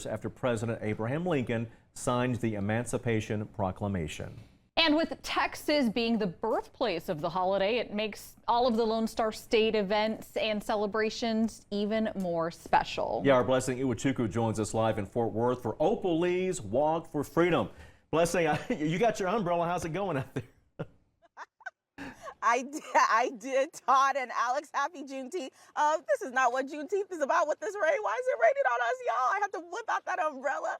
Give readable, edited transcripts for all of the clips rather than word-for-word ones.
after President Abraham Lincoln signed the Emancipation Proclamation. And with Texas being the birthplace of the holiday, it makes all of the Lone Star State events and celebrations even more special. Yeah, our Blessing Iwachuku joins us live in Fort Worth for Opal Lee's Walk for Freedom. Blessing, you got your umbrella. How's it going out there? I did, Todd and Alex. Happy Juneteenth. This is not what Juneteenth is about with this rain. Why is it raining on us, y'all? I have to whip out that umbrella.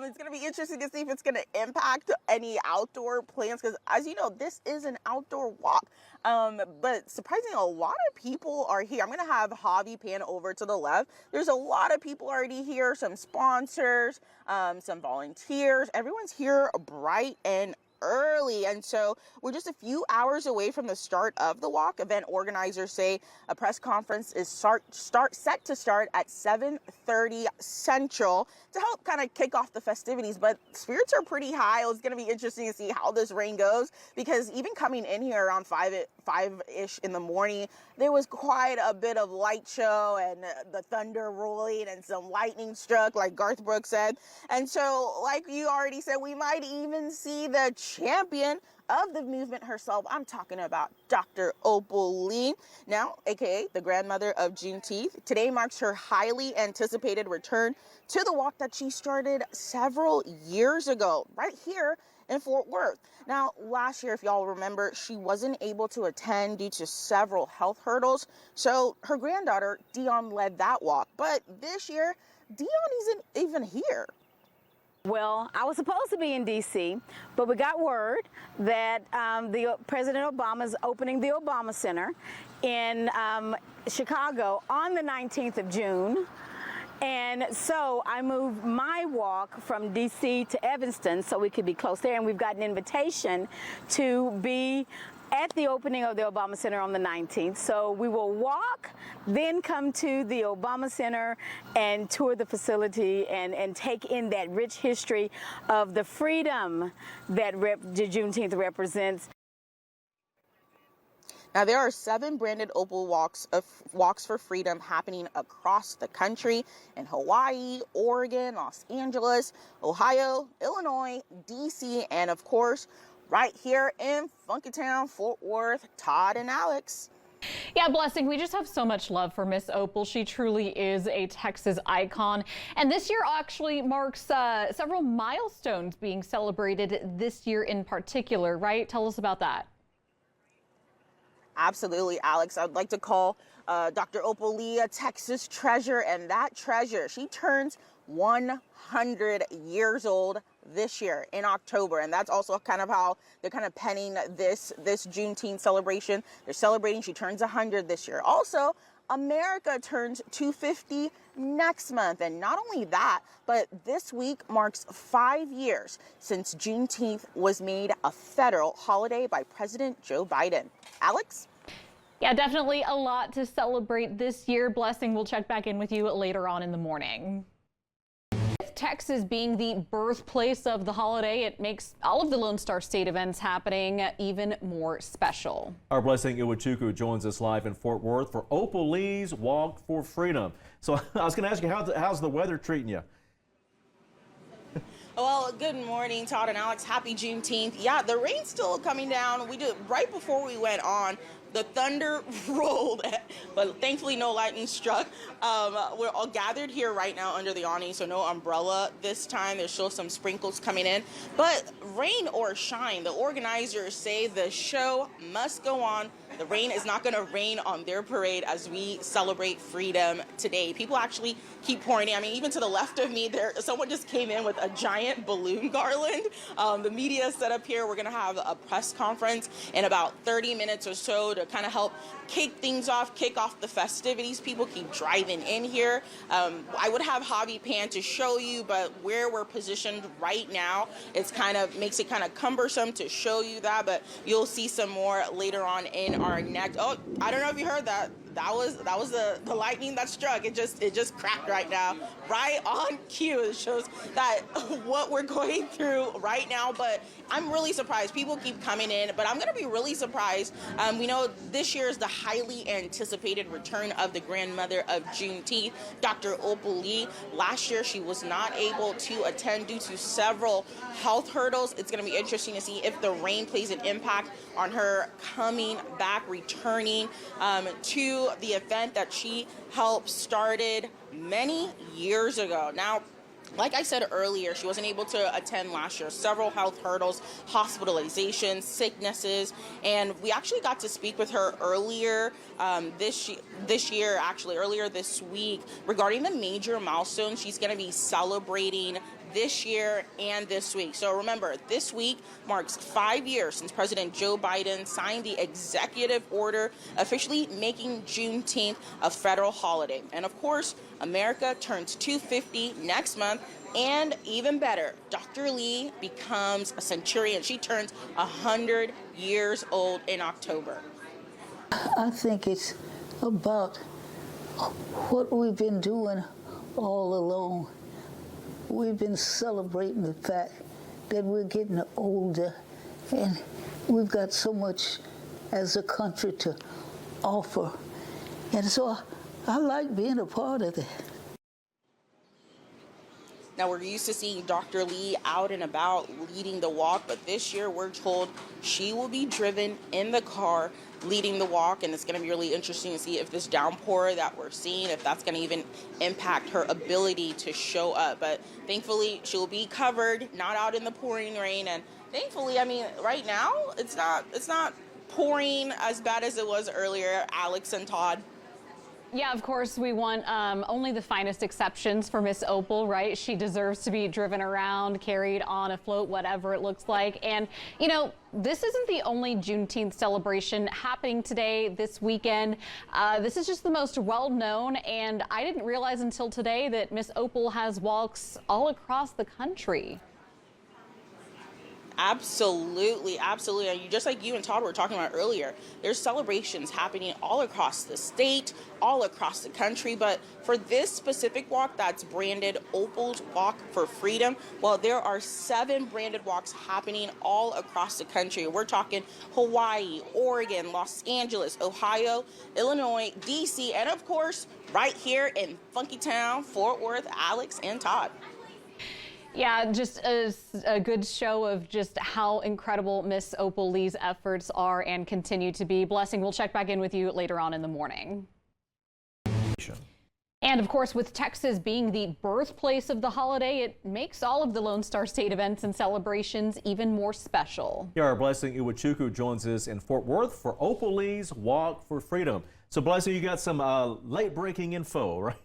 It's going to be interesting to see if it's going to impact any outdoor plans because, as you know, this is an outdoor walk. But surprisingly, a lot of people are here. I'm going to have Javi pan over to the left. There's a lot of people already here, some sponsors, some volunteers. Everyone's here bright and early, and so we're just a few hours away from the start of the walk. Event organizers say a press conference is set to start at 7:30 Central to help kind of kick off the festivities, but spirits are pretty high. It's going to be interesting to see how this rain goes because even coming in here around 5-ish in the morning, there was quite a bit of light show and the thunder rolling and some lightning struck, like Garth Brooks said. And so, like you already said, we might even see the champion of the movement herself. I'm talking about Dr. Opal Lee, now aka the grandmother of Juneteenth. Today marks her highly anticipated return to the walk that she started several years ago, right here in Fort Worth. Now, last year, if y'all remember, she wasn't able to attend due to several health hurdles. So her granddaughter, Dion, led that walk. But this year, Dion isn't even here. Well, I was supposed to be in D.C., but we got word that President Obama is opening the Obama Center in Chicago on the 19th of June. And so I moved my walk from D.C. to Evanston so we could be close there. And we've got an invitation to be at the opening of the Obama Center on the 19th. So we will walk, then come to the Obama Center and tour the facility and take in that rich history of the freedom that Juneteenth represents. Now, there are 7 branded Opal walks for freedom happening across the country in Hawaii, Oregon, Los Angeles, Ohio, Illinois, D.C., and of course, right here in Funkytown, Fort Worth. Todd and Alex. Yeah, Blessing, we just have so much love for Miss Opal. She truly is a Texas icon. And this year actually marks several milestones being celebrated this year in particular, right? Tell us about that. Absolutely, Alex. I'd like to call Dr. Opal Lee a Texas treasure, and that treasure, she turns 100 years old this year in October, and that's also kind of how they're kind of penning this Juneteenth celebration. They're celebrating she turns 100 this year. Also, America turns 250 next month, and not only that, but this week marks 5 years since Juneteenth was made a federal holiday by President Joe Biden. Alex? Yeah, definitely a lot to celebrate this year. Blessing, we'll check back in with you later on in the morning. With Texas being the birthplace of the holiday, it makes all of the Lone Star State events happening even more special. Our Blessing Iwachuku joins us live in Fort Worth for Opal Lee's Walk for Freedom. So I was going to ask you, how's the weather treating you? Well, good morning, Todd and Alex. Happy Juneteenth. Yeah, the rain's still coming down. Right before we went on, the thunder rolled, but thankfully no lightning struck. We're all gathered here right now under the awning, so no umbrella this time. There's still some sprinkles coming in. But rain or shine, the organizers say the show must go on. The rain is not going to rain on their parade as we celebrate freedom today. People actually keep pouring in. I mean, even to the left of me, someone just came in with a giant balloon garland. The media is set up here. We're going to have a press conference in about 30 minutes or so to kind of help kick things off, kick off the festivities. People keep driving in here. I would have Javi pan to show you, but where we're positioned right now, makes it kind of cumbersome to show you that, but you'll see some more later on in our next. Oh, I don't know if you heard that. that was the lightning that struck. It just cracked right now, right on cue. It shows that what we're going through right now. But I'm really surprised. People keep coming in, but I'm going to be really surprised. We know this year is the highly anticipated return of the grandmother of Juneteenth, Dr. Opal Lee. Last year, she was not able to attend due to several health hurdles. It's going to be interesting to see if the rain plays an impact on her coming back, returning to the event that she helped started many years ago. Now, like I said earlier, she wasn't able to attend last year. Several health hurdles, hospitalizations, sicknesses, and we actually got to speak with her earlier this year, earlier this week, regarding the major milestones she's going to be celebrating this year and this week. So remember, this week marks 5 years since President Joe Biden signed the executive order officially making Juneteenth a federal holiday. And of course, America turns 250 next month. And even better, Dr. Lee becomes a centurion. She turns 100 years old in October. I think it's about what we've been doing all along. We've been celebrating the fact that we're getting older and we've got so much as a country to offer. And so I like being a part of that. Now, we're used to seeing Dr. Lee out and about leading the walk, but this year we're told she will be driven in the car leading the walk, and it's going to be really interesting to see if this downpour that we're seeing, if that's going to even impact her ability to show up. But thankfully, she'll be covered, not out in the pouring rain, and thankfully, I mean, right now, it's not pouring as bad as it was earlier, Alex and Todd. Yeah, of course, we want only the finest exceptions for Miss Opal, right? She deserves to be driven around, carried on a float, whatever it looks like. And, you know, this isn't the only Juneteenth celebration happening today, this weekend. This is just the most well-known, and I didn't realize until today that Miss Opal has walks all across the country. Absolutely, absolutely. And just like you and Todd were talking about earlier, there's celebrations happening all across the state, all across the country. But for this specific walk that's branded Opal's Walk for Freedom, well, there are 7 branded walks happening all across the country. We're talking Hawaii, Oregon, Los Angeles, Ohio, Illinois, DC, and of course, right here in Funky Town, Fort Worth, Alex and Todd. Yeah, just a good show of just how incredible Miss Opal Lee's efforts are and continue to be. Blessing, we'll check back in with you later on in the morning. And of course, with Texas being the birthplace of the holiday, it makes all of the Lone Star State events and celebrations even more special. Yeah, our Blessing Iwachuku joins us in Fort Worth for Opal Lee's Walk for Freedom. So Blessing, you got some late-breaking info, right?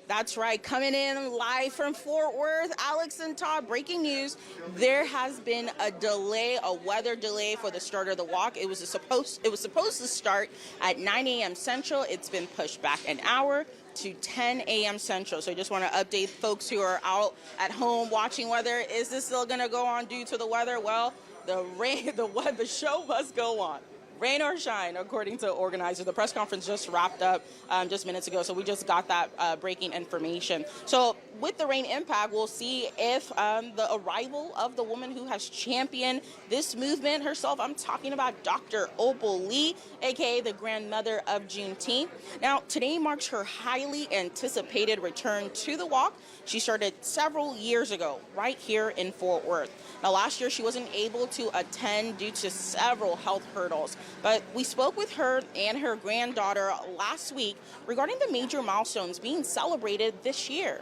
That's right. Coming in live from Fort Worth, Alex and Todd, breaking news. There has been a delay, a weather delay for the start of the walk. It was supposed to start at 9 a.m. Central. It's been pushed back an hour to 10 a.m. Central. So I just want to update folks who are out at home watching weather. Is this still going to go on due to the weather? Well, the show must go on. Rain or shine, according to organizers. The press conference just wrapped up just minutes ago, so we just got that breaking information. So with the rain impact, we'll see if the arrival of the woman who has championed this movement herself, I'm talking about Dr. Opal Lee, aka the grandmother of Juneteenth. Now, today marks her highly anticipated return to the walk. She started several years ago, right here in Fort Worth. Now, last year, she wasn't able to attend due to several health hurdles, but we spoke with her and her granddaughter last week regarding the major milestones being celebrated this year.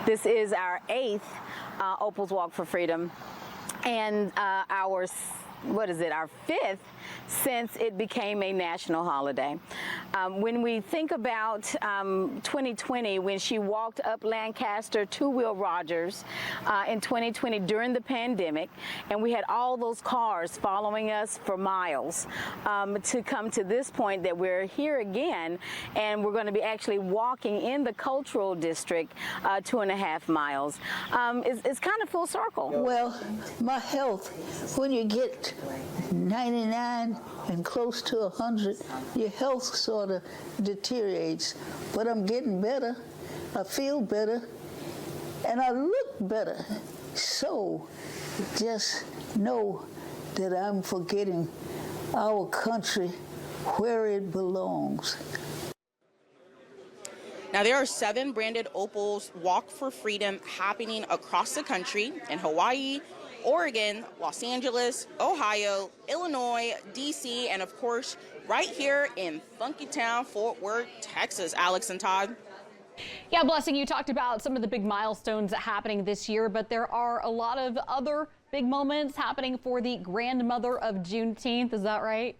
This is our 8th Opal's Walk for Freedom, and our 5th since it became a national holiday. When we think about 2020, when she walked up Lancaster to Will Rogers in 2020 during the pandemic, and we had all those cars following us for miles to come to this point that we're here again, and we're going to be actually walking in the cultural district 2.5 miles. It's kind of full circle. Well, my health, when you get 99 and close to 100, your health sort of deteriorates. But I'm getting better. I feel better. And I look better. So just know that I'm forgetting our country where it belongs. Now, there are 7 branded Opals Walk for Freedom happening across the country in Hawaii, Oregon, Los Angeles, Ohio, Illinois, D.C., and of course, right here in Funky Town, Fort Worth, Texas. Alex and Todd. Yeah, Blessing, you talked about some of the big milestones happening this year, but there are a lot of other big moments happening for the grandmother of Juneteenth. Is that right?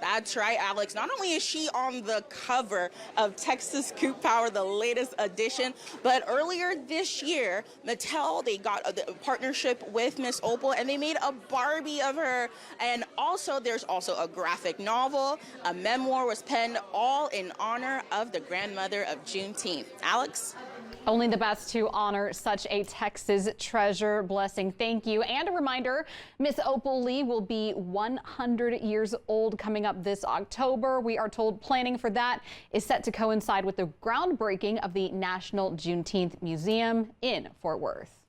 That's right, Alex. Not only is she on the cover of Texas Scoop Power, the latest edition, but earlier this year, Mattel, they got a partnership with Miss Opal, and they made a Barbie of her. And also, there's also a graphic novel, a memoir was penned, all in honor of the grandmother of Juneteenth. Alex? Only the best to honor such a Texas treasure. Blessing, thank you. And a reminder, Miss Opal Lee will be 100 years old coming up this October. We are told planning for that is set to coincide with the groundbreaking of the National Juneteenth Museum in Fort Worth.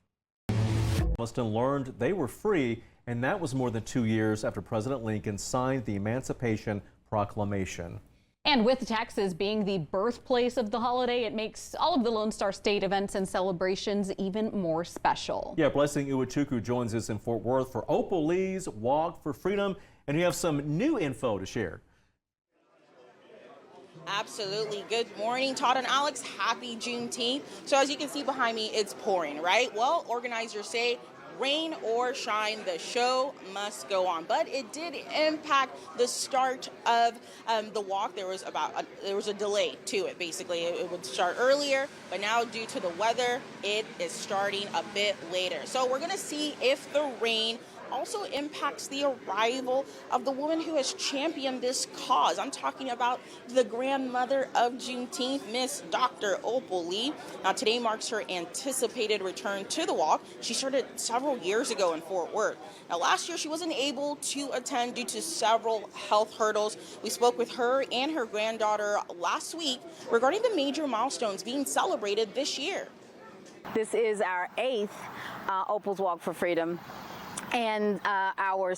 Galveston learned they were free, and that was more than 2 years after President Lincoln signed the Emancipation Proclamation. And with Texas being the birthplace of the holiday, it makes all of the Lone Star State events and celebrations even more special. Yeah, Blessing Iwachuku joins us in Fort Worth for Opal Lee's Walk for Freedom, and you have some new info to share. Absolutely. Good morning, Todd and Alex. Happy Juneteenth. So as you can see behind me, it's pouring, right? Well, organizers say rain or shine, the show must go on. But it did impact the start of the walk. There was a delay to it. Basically, it would start earlier, but now due to the weather, it is starting a bit later. So we're going to see if the rain also impacts the arrival of the woman who has championed this cause. I'm talking about the grandmother of Juneteenth, Miss Dr. Opal Lee. Now, today marks her anticipated return to the walk. She started several years ago in Fort Worth. Now, last year, she wasn't able to attend due to several health hurdles. We spoke with her and her granddaughter last week regarding the major milestones being celebrated this year. This is our 8th Opal's Walk for Freedom, and our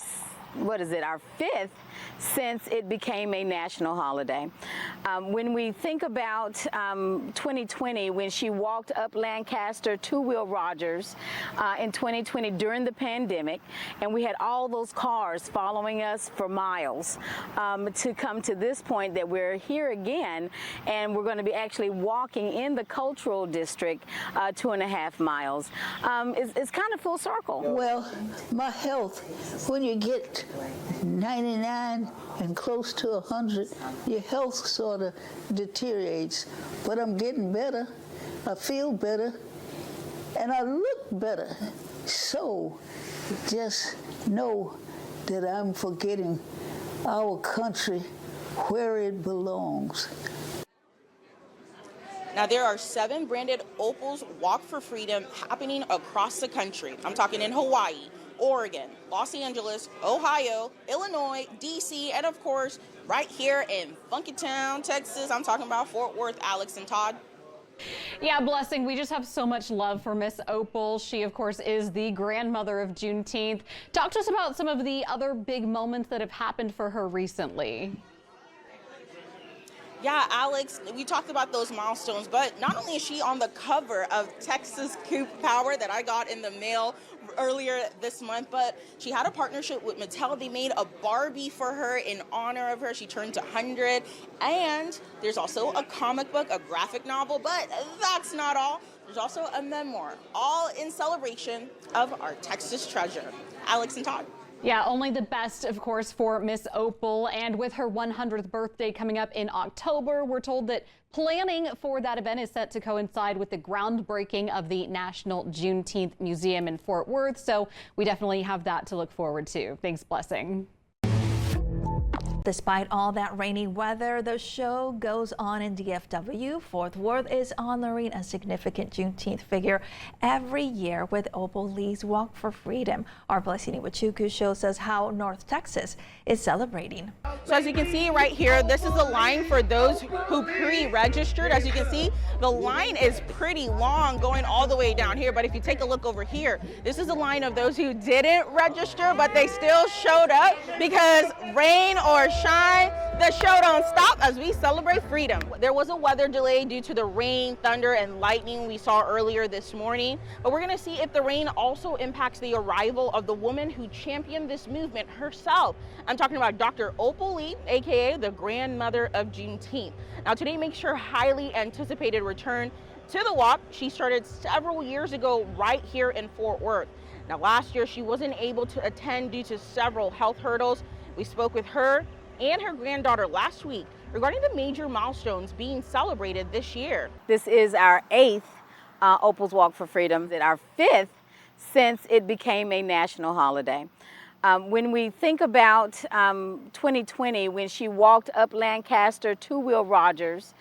5th since it became a national holiday. When we think about 2020, when she walked up Lancaster to Will Rogers in 2020 during the pandemic, and we had all those cars following us for miles to come to this point that we're here again, and we're going to be actually walking in the cultural district 2.5 miles. It's kind of full circle. Well, my health, when you get 99 and close to 100, your health sort of deteriorates. But I'm getting better. I feel better. And I look better. So just know that I'm forgetting our country where it belongs. Now, there are 7 branded Opals Walk for Freedom happening across the country. I'm talking in Hawaii, Oregon, Los Angeles, Ohio, Illinois, D.C., and of course, right here in Funky Town, Texas. I'm talking about Fort Worth. Alex and Todd. Yeah, Blessing, we just have so much love for Miss Opal. She, of course, is the grandmother of Juneteenth. Talk to us about some of the other big moments that have happened for her recently. Yeah, Alex, we talked about those milestones, but not only is she on the cover of Texas Scoop Power that I got in the mail earlier this month, but she had a partnership with Mattel. They made a Barbie for her in honor of her. She turned 100, and there's also a comic book, a graphic novel, but that's not all. There's also a memoir, all in celebration of our Texas treasure. Alex and Todd. Yeah, only the best, of course, for Miss Opal. And with her 100th birthday coming up in October, we're told that planning for that event is set to coincide with the groundbreaking of the National Juneteenth Museum in Fort Worth. So we definitely have that to look forward to. Thanks, Blessing. Despite all that rainy weather, the show goes on in DFW. Fort Worth is honoring a significant Juneteenth figure every year with Opal Lee's Walk for Freedom. Our Blessing Iwachuku shows us how North Texas is celebrating. So as you can see right here, this is the line for those who pre-registered. As you can see, the line is pretty long going all the way down here. But if you take a look over here, this is the line of those who didn't register, but they still showed up because rain or shine, the show don't stop as we celebrate freedom. There was a weather delay due to the rain, thunder, and lightning we saw earlier this morning, but we're gonna see if the rain also impacts the arrival of the woman who championed this movement herself. I'm talking about Dr. Opal Lee, aka the grandmother of Juneteenth. Now today makes her highly anticipated return to the walk. She started several years ago right here in Fort Worth. Now last year she wasn't able to attend due to several health hurdles. We spoke with her and her granddaughter last week regarding the major milestones being celebrated this year. This is our 8th Opal's Walk for Freedom, and our 5th since it became a national holiday. When we think about 2020, when she walked up Lancaster to Will Rogers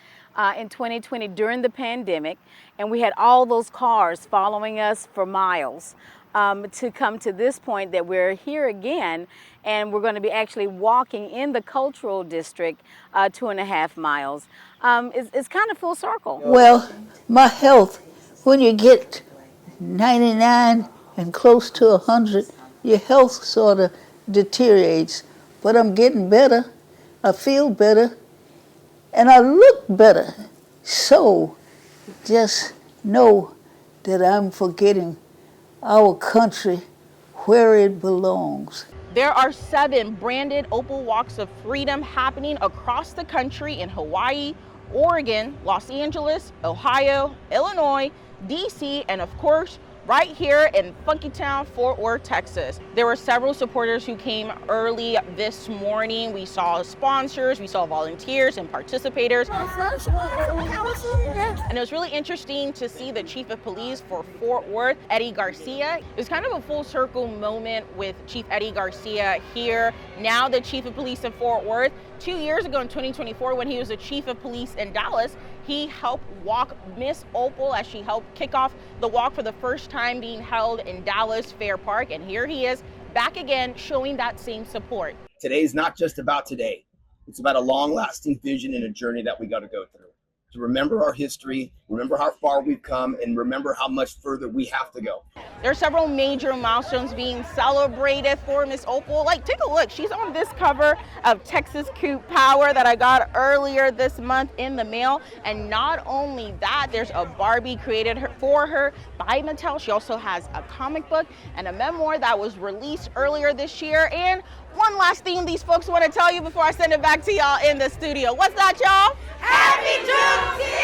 in 2020 during the pandemic, and we had all those cars following us for miles, to come to this point that we're here again, and we're going to be actually walking in the cultural district 2.5 miles. It's kind of full circle. Well, my health, when you get 99 and close to 100, your health sort of deteriorates. But I'm getting better, I feel better, and I look better. So just know that I'm forgetting our country where it belongs. There are 7 branded Opal Walks of Freedom happening across the country in Hawaii, Oregon, Los Angeles, Ohio, Illinois, DC, and of course, right here in Funky Town, Fort Worth, Texas. There were several supporters who came early this morning. We saw sponsors, we saw volunteers and participators. And it was really interesting to see the Chief of Police for Fort Worth, Eddie Garcia. It was kind of a full circle moment with Chief Eddie Garcia here, now the Chief of Police in Fort Worth. 2 years ago in 2024, when he was the Chief of Police in Dallas, he helped walk Miss Opal as she helped kick off the walk for the first time being held in Dallas Fair Park. And here he is back again showing that same support. Today's not just about today. It's about a long-lasting vision and a journey that we got to go through. To remember our history, remember how far we've come, and remember how much further we have to go. There are several major milestones being celebrated for Miss Opal. Like, take a look. She's on this cover of Texas Coop Power that I got earlier this month in the mail. And not only that, there's a Barbie created for her by Mattel. She also has a comic book and a memoir that was released earlier this year. And one last thing these folks want to tell you before I send it back to y'all in the studio. What's that, y'all? Happy Juneteenth!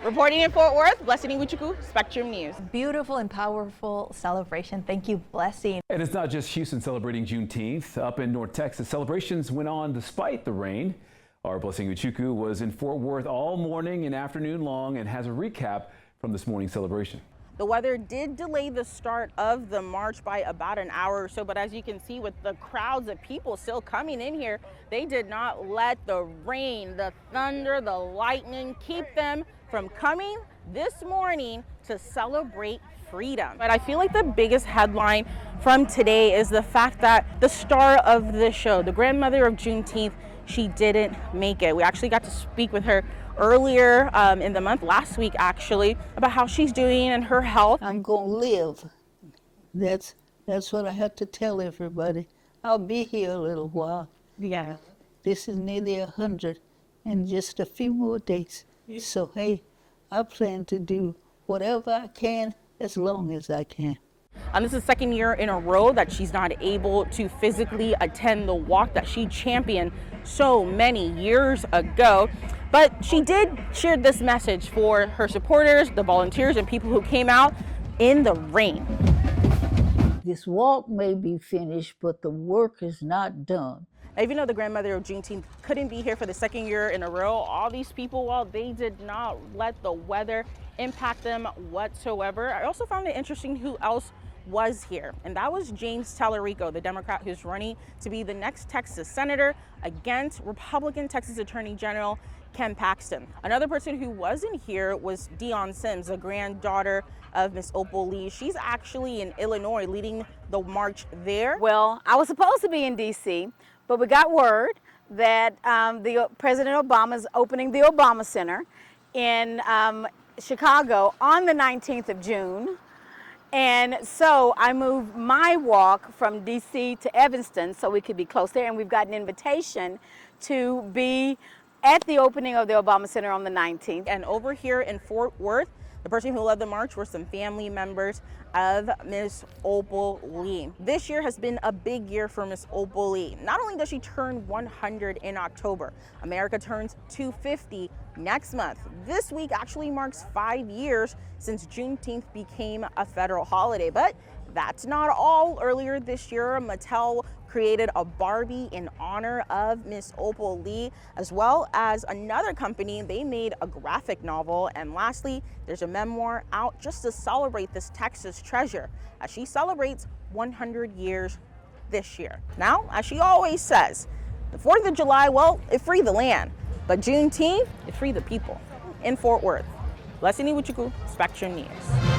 Reporting in Fort Worth, Blessing Iwachuku, Spectrum News. Beautiful and powerful celebration. Thank you, Blessing. And it's not just Houston celebrating Juneteenth. Up in North Texas, celebrations went on despite the rain. Our Blessing Iwachuku was in Fort Worth all morning and afternoon long and has a recap from this morning's celebration. The weather did delay the start of the march by about an hour or so, but as you can see with the crowds of people still coming in here, they did not let the rain, the thunder, the lightning keep them from coming this morning to celebrate freedom. But I feel like the biggest headline from today is the fact that the star of the show, the grandmother of Juneteenth, she didn't make it. We actually got to speak with her earlier in the month, last week actually, about how she's doing and her health. I'm gonna live. That's what I have to tell everybody. I'll be here a little while. Yeah. This is nearly 100 in just a few more days. So hey, I plan to do whatever I can as long as I can. This is the second year in a row that she's not able to physically attend the walk that she championed so many years ago. But she did share this message for her supporters, the volunteers, and people who came out in the rain. This walk may be finished, but the work is not done. Now, even though the grandmother of Juneteenth couldn't be here for the second year in a row, all these people, well, they did not let the weather impact them whatsoever. I also found it interesting who else was here, and that was James Tallarico, the Democrat who's running to be the next Texas senator against Republican Texas Attorney General Ken Paxton. Another person who wasn't here was Dion Sims, the granddaughter of Miss Opal Lee. She's actually in Illinois leading the march there. Well, I was supposed to be in D.C., but we got word that President Obama's opening the Obama Center in Chicago on the 19th of June. And so I moved my walk from D.C. to Evanston so we could be close there. And we've got an invitation to be at the opening of the Obama Center on the 19th. And over here in Fort Worth, the person who led the march were some family members of Miss Opal Lee. This year has been a big year for Miss Opal Lee. Not only does she turn 100 in October, America turns 250 next month. This week actually marks 5 years since Juneteenth became a federal holiday. But that's not all. Earlier this year, Mattel created a Barbie in honor of Miss Opal Lee, as well as another company. They made a graphic novel. And lastly, there's a memoir out just to celebrate this Texas treasure as she celebrates 100 years this year. Now, as she always says, the 4th of July, well, it freed the land, but Juneteenth, it freed the people. In Fort Worth, Leslie Niwuchukwu, Spectrum News.